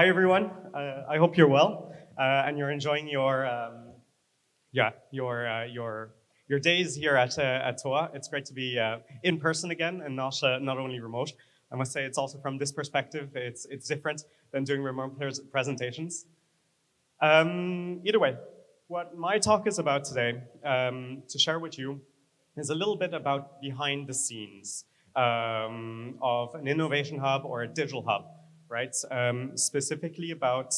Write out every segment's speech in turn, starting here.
Hi everyone. I hope you're well and you're enjoying your days here at TOA. It's great to be in person again and not only remote. I must say it's also from this perspective it's different than doing remote presentations. Either way, what my talk is about today to share with you is a little bit about behind the scenes of an innovation hub or a digital hub, right? Specifically about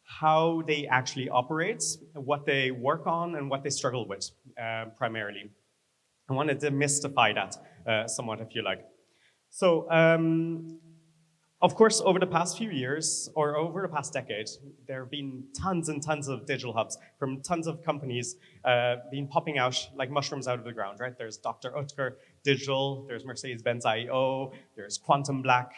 how they actually operate, what they work on, and what they struggle with primarily. I want to demystify that somewhat, if you like. So, of course, over the past few years, or over the past decade, there have been tons and tons of digital hubs from tons of companies being popping out like mushrooms out of the ground, right? There's Dr. Oetker Digital, there's Mercedes-Benz IO, there's Quantum Black,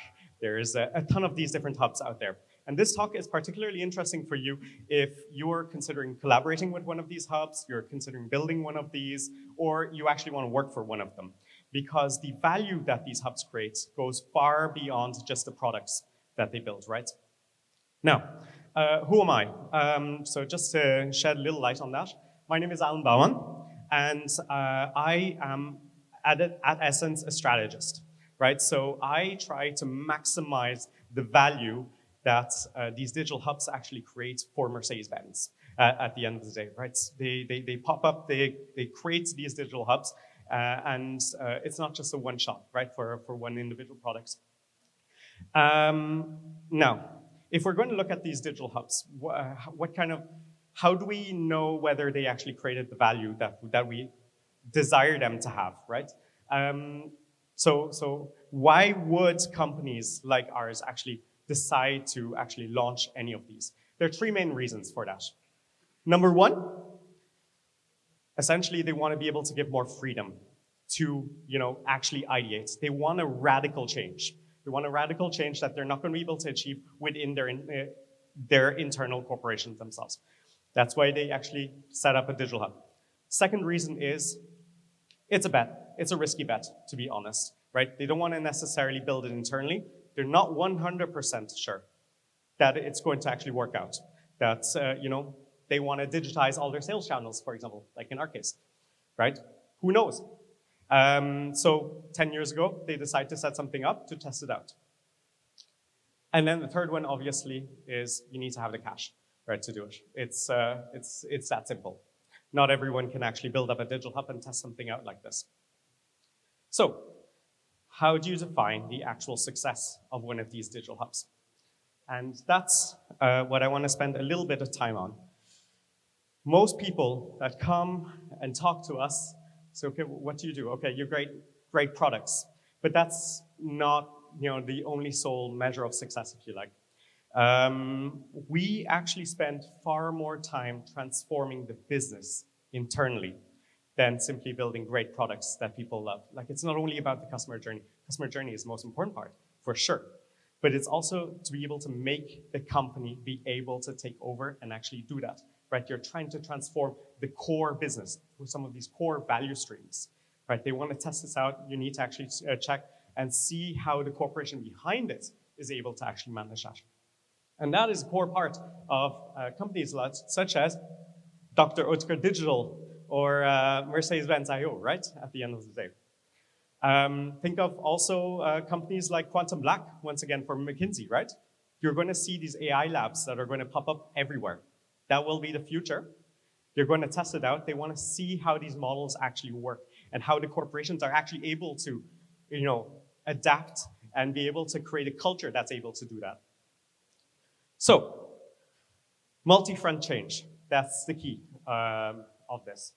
there's a ton of these different hubs out there. And this talk is particularly interesting for you if you're considering collaborating with one of these hubs, you're considering building one of these, or you actually want to work for one of them. Because the value that these hubs create goes far beyond just the products that they build, right? Now, who am I? So just to shed a little light on that, my name is Alain Bouwman, and I am, at essence, a strategist, right? So I try to maximize the value that these digital hubs actually create for Mercedes-Benz at the end of the day, right? They pop up, they create these digital hubs, and it's not just a one shot, right, for one individual product. Now, if we're going to look at these digital hubs, how do we know whether they actually created the value that we desire them to have, right? So why would companies like ours actually decide to actually launch any of these? There are three main reasons for that. Number one, essentially, they want to be able to give more freedom to, actually ideate. They want a radical change. They want a radical change that they're not going to be able to achieve within their internal corporations themselves. That's why they actually set up a digital hub. Second reason is, it's a bet. It's a risky bet, to be honest, right? They don't want to necessarily build it internally. They're not 100% sure that it's going to actually work out. That, they want to digitize all their sales channels, for example, like in our case, right? Who knows? So 10 years ago, they decided to set something up to test it out. And then the third one, obviously, is you need to have the cash, right, to do it. It's that simple. Not everyone can actually build up a digital hub and test something out like this. So how do you define the actual success of one of these digital hubs? And that's what I want to spend a little bit of time on. Most people that come and talk to us say, okay, what do you do? Okay, you're great products. But that's not the only sole measure of success, if you like. We actually spend far more time transforming the business internally than simply building great products that people love. Like, it's not only about the customer journey. Customer journey is the most important part, for sure. But it's also to be able to make the company be able to take over and actually do that, right? You're trying to transform the core business through some of these core value streams, right? They want to test this out. You need to actually check and see how the corporation behind it is able to actually manage that. And that is a core part of companies such as Dr. Oetker Digital or Mercedes-Benz IO, right, at the end of the day. Think of also companies like Quantum Black, once again from McKinsey, right? You're going to see these AI labs that are going to pop up everywhere. That will be the future. They're going to test it out. They want to see how these models actually work and how the corporations are actually able to, adapt and be able to create a culture that's able to do that. So, multi-front change, that's the key of this.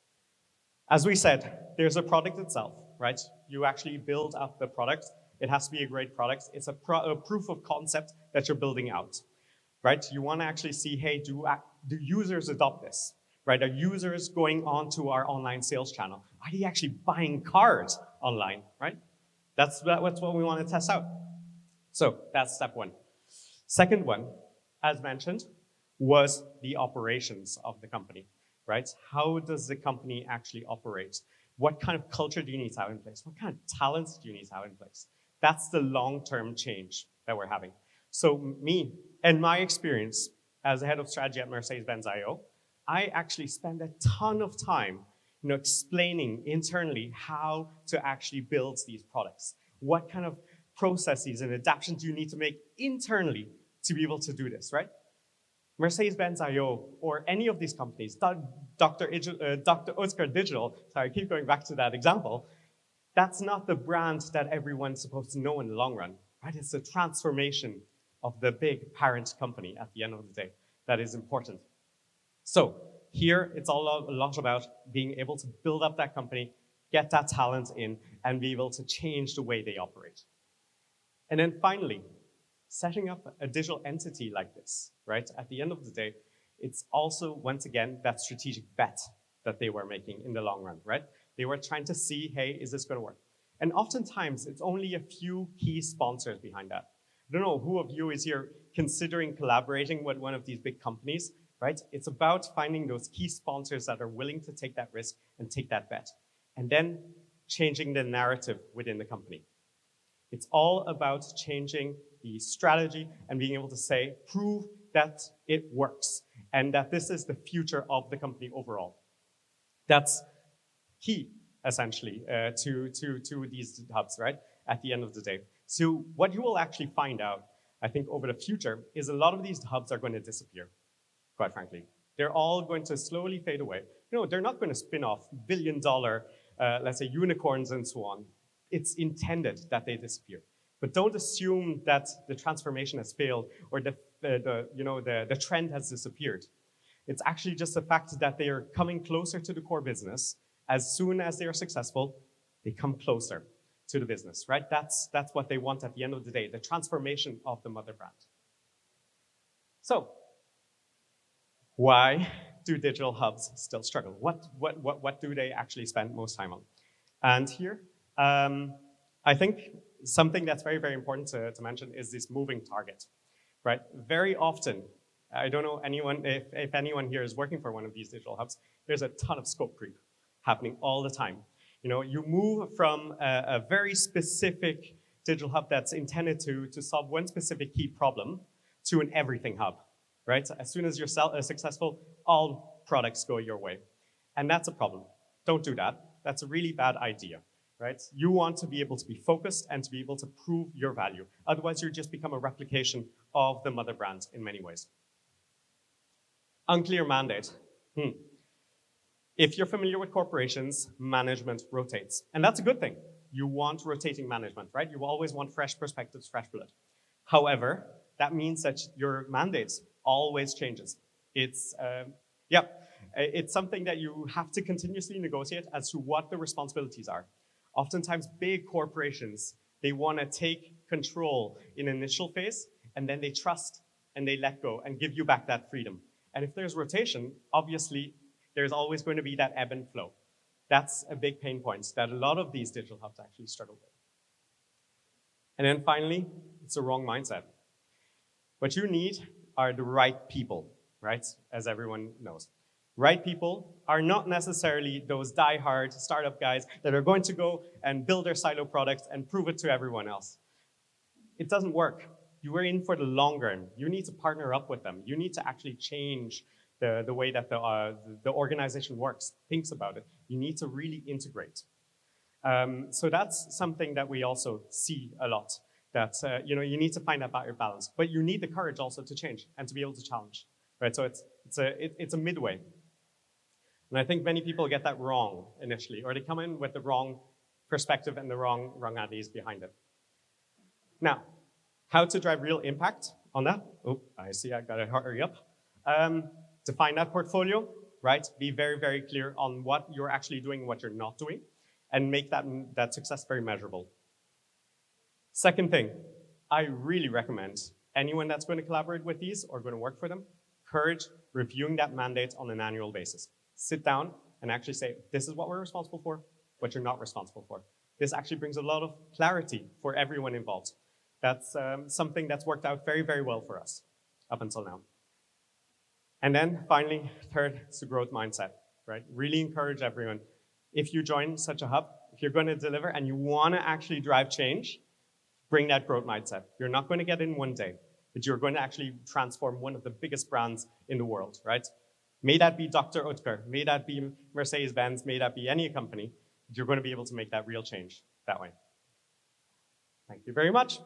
As we said, there's a product itself, right? You actually build up the product. It has to be a great product. It's a proof of concept that you're building out, right? You want to actually see, hey, do users adopt this, right? Are users going onto our online sales channel? Are they actually buying cars online, right? That's what we want to test out. So that's step one. Second one, as mentioned, was the operations of the company, right? How does the company actually operate? What kind of culture do you need to have in place? What kind of talents do you need to have in place? That's the long-term change that we're having. So me, and my experience as a head of strategy at Mercedes-Benz IO, I actually spend a ton of time explaining internally how to actually build these products. What kind of processes and adaptations do you need to make internally to be able to do this, right? Mercedes-Benz IO or any of these companies, Dr. Oetker Digital, sorry, I keep going back to that example, that's not the brand that everyone's supposed to know in the long run, right? It's the transformation of the big parent company at the end of the day that is important. So here, it's a lot about being able to build up that company, get that talent in, and be able to change the way they operate. And then finally, setting up a digital entity like this, right? At the end of the day, it's also, once again, that strategic bet that they were making in the long run, right? They were trying to see, hey, is this gonna work? And oftentimes, it's only a few key sponsors behind that. I don't know who of you is here considering collaborating with one of these big companies, right? It's about finding those key sponsors that are willing to take that risk and take that bet, and then changing the narrative within the company. It's all about changing the strategy and being able to say, prove that it works and that this is the future of the company overall. That's key, essentially, to these hubs, right? At the end of the day. So what you will actually find out, I think, over the future is a lot of these hubs are going to disappear, quite frankly. They're all going to slowly fade away. They're not going to spin off billion-dollar, let's say, unicorns and so on. It's intended that they disappear. But don't assume that the transformation has failed or the trend has disappeared. It's actually just the fact that they are coming closer to the core business. As soon as they are successful, they come closer to the business, right? That's what they want at the end of the day, the transformation of the mother brand. So, why do digital hubs still struggle? What do they actually spend most time on? And here, I think something that's very, very important to mention is this moving target, right? Very often, I don't know if anyone here is working for one of these digital hubs, there's a ton of scope creep happening all the time. You move from a very specific digital hub that's intended to solve one specific key problem to an everything hub, right? As soon as you're successful, all products go your way. And that's a problem. Don't do that. That's a really bad idea, right? You want to be able to be focused and to be able to prove your value. Otherwise, you just become a replication of the mother brand in many ways. Unclear mandate. If you're familiar with corporations, management rotates. And that's a good thing. You want rotating management, right? You always want fresh perspectives, fresh blood. However, that means that your mandate always changes. It's something that you have to continuously negotiate as to what the responsibilities are. Oftentimes, big corporations, they want to take control in an initial phase, and then they trust and they let go and give you back that freedom. And if there's rotation, obviously, there's always going to be that ebb and flow. That's a big pain point that a lot of these digital hubs actually struggle with. And then finally, it's the wrong mindset. What you need are the right people, right? As everyone knows. Right people are not necessarily those die-hard startup guys that are going to go and build their silo products and prove it to everyone else. It doesn't work. You are in for the long run. You need to partner up with them. You need to actually change the way that the organization works, thinks about it. You need to really integrate. So that's something that we also see a lot. That you need to find that balance, but you need the courage also to change and to be able to challenge, right? So it's a midway, and I think many people get that wrong initially, or they come in with the wrong perspective and the wrong ideas behind it. Now, how to drive real impact on that? Oh, I see. I gotta hurry up. Define that portfolio, right? Be very, very clear on what you're actually doing and what you're not doing, and make that success very measurable. Second thing, I really recommend anyone that's going to collaborate with these or going to work for them, courage reviewing that mandate on an annual basis. Sit down and actually say, this is what we're responsible for, what you're not responsible for. This actually brings a lot of clarity for everyone involved. That's something that's worked out very, very well for us up until now. And then finally, third, it's the growth mindset, right? Really encourage everyone. If you join such a hub, if you're going to deliver and you want to actually drive change, bring that growth mindset. You're not going to get in one day. but you're going to actually transform one of the biggest brands in the world, right? May that be Dr. Oetker, may that be Mercedes-Benz, may that be any company, you're going to be able to make that real change that way. Thank you very much.